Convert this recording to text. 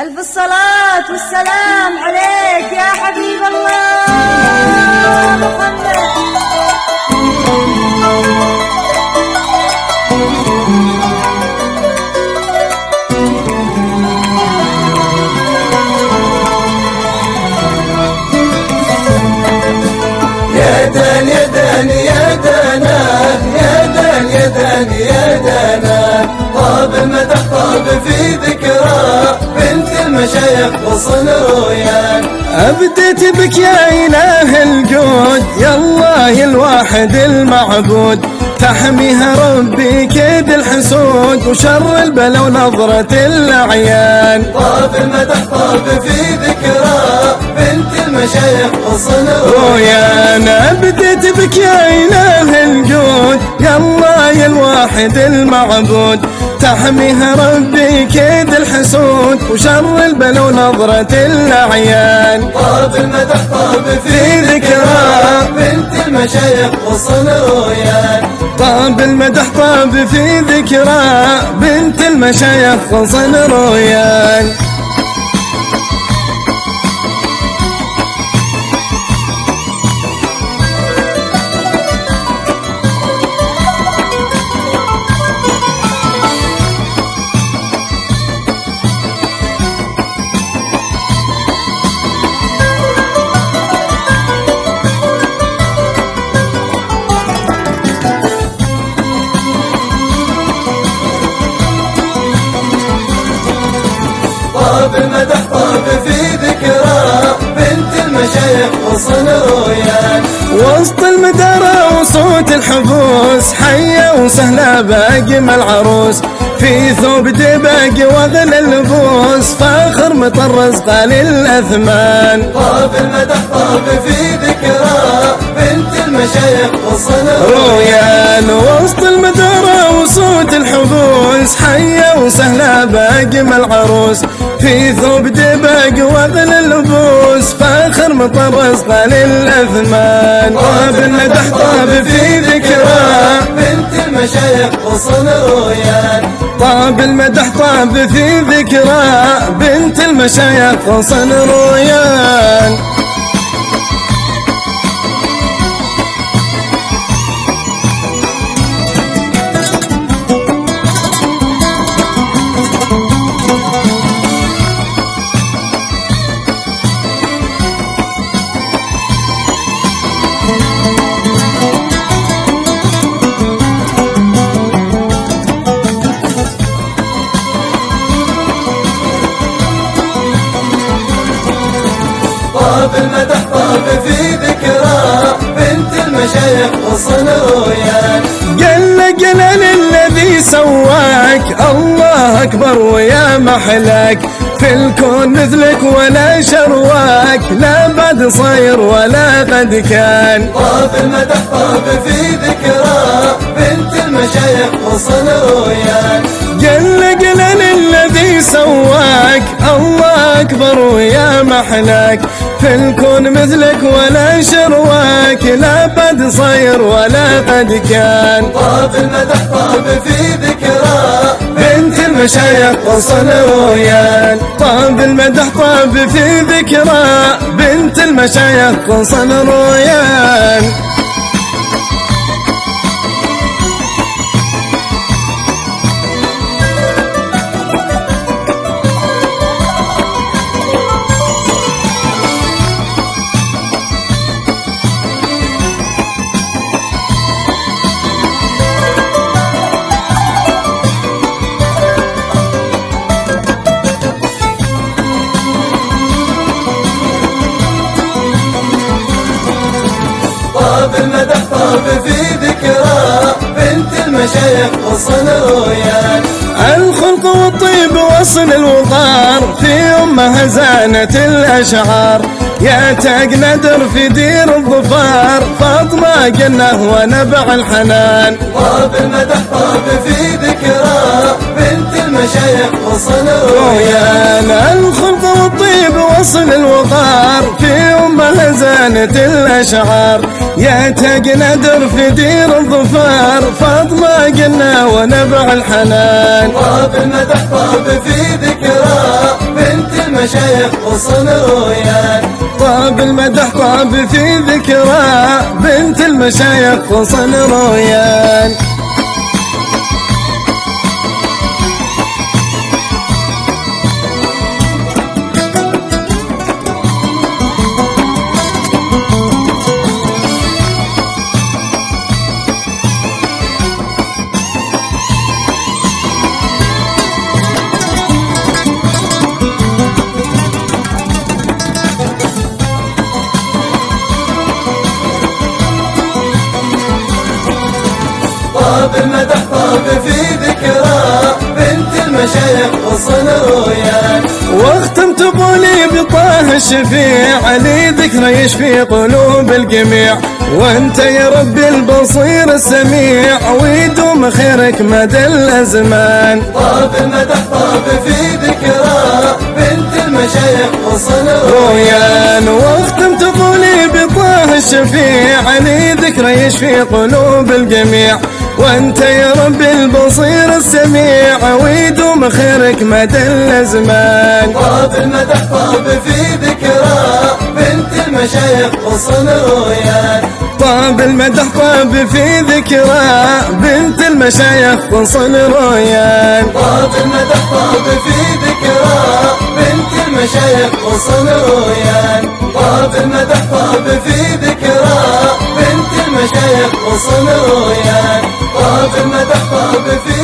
ألف الصلاة والسلام عليك يا حبيب الله محمد. يا دان يا دان يا دانا، يا دان يا دان يا دانا، طاب المدح طاب في ذكرى بنت المشايخ غصن رويان. أبدت بك يا إله الجود، يا الله الواحد المعبود، تحميها ربي كيد الحسود وشر البلا ونظرة الأعيان. طاب المدح طاب في ذكرى بنت المشايخ غصن رويان. أبدت بك يا إله الجود، يا الله الواحد المعبود، تحميها ربي كيد الحسود وشر البلا ونظرة الأعيان. طاب المدح طاب في ذكرى بنت المشايخ غصن رويان. طاب المدح طاب في ذكرى بنت المشايخ غصن رويان. طاب المدح طاب في ذكرى بنت المشايخ غصن رويان. وسط المدارة وصوت الحفوس، حية وسهلة باقم العروس، في ثوب دباق واغلى اللبوس، فاخر مطرز قال الأثمان. طاب المدح طاب في ذكرى بنت المشايخ غصن رويان. وسط المدارة وصوت الحفوس، حية وسهلة باقم العروس، في ثوب دباق واغلى اللبوس، فاخر مطرز قال الأثمان. طاب المدح طاب في ذكرى بنت المشايخ غصن رويان. طاب المدح طاب في ذكرى بنت المشايخ غصن رويان. طاب المدح طاب في ذكرى بنت المشايخ غصن رويان. جل جلال الذي سواك، الله أكبر ويا محلاك، في الكون مثلك ولا شرواك، لا بعد صاير ولا قد كان. طاب المدح طاب في ذكرى بنت المشايخ غصن رويان. جل جلال الذي سواك، الله أكبر ويا محلاك، في الكون مثلك ولا شرواك، لا بعد صاير ولا قد كان. طاب المدح طاب في ذكرى بنت المشايخ غصن رويان. طاب المدح طاب في ذكرى بنت المشايخ غصن رويان. طاب المدح طاب في ذكرى بنت المشايخ غصن رويان. الخلق والطيب وصل الوقار، في أمها زانت الأشعار، يا تاج ندر في دير الظفار، فاطمة جنة ونبع الحنان. طاب المدح طاب في ذكرى بنت المشايخ غصن رويان. الخلق والطيب وصل الوقار، في أمها زانت الأشعار، يا تاج ندر في دير الظفار، فاطمة جنة ونبع الحنان. طاب المدح طاب في ذكرى بنت المشايخ غصن رويان. طاب المدح طاب في ذكرى بنت المشايخ غصن رويان. طاب المدح طاب في ذكرى بنت المشايخ غصن رويان. واختم تبولي بطه الشفيع لي ذكرى يشفي قلوب الجميع، وانت يا ربي البصير السميع ويدوم خيرك مدى الازمان. طاب المدح طاب في ذكرى بنت المشايخ غصن رويان. واختم تبولي بطه الشفيع لي ذكرى يشفي قلوب الجميع، وانت يا ربي البصير السميع ويدوم خيرك مدى الازمان. طاب المدح طاب في ذكرى بنت المشايخ غصن رويان. طاب المدح طاب في ذكرى بنت المشايخ غصن رويان. طاب المدح طاب في ذكرى بنت المشايخ غصن رويان. طاب المدح طاب في ذكرى بنت المشايخ غصن رويان. طاب المدح طاب في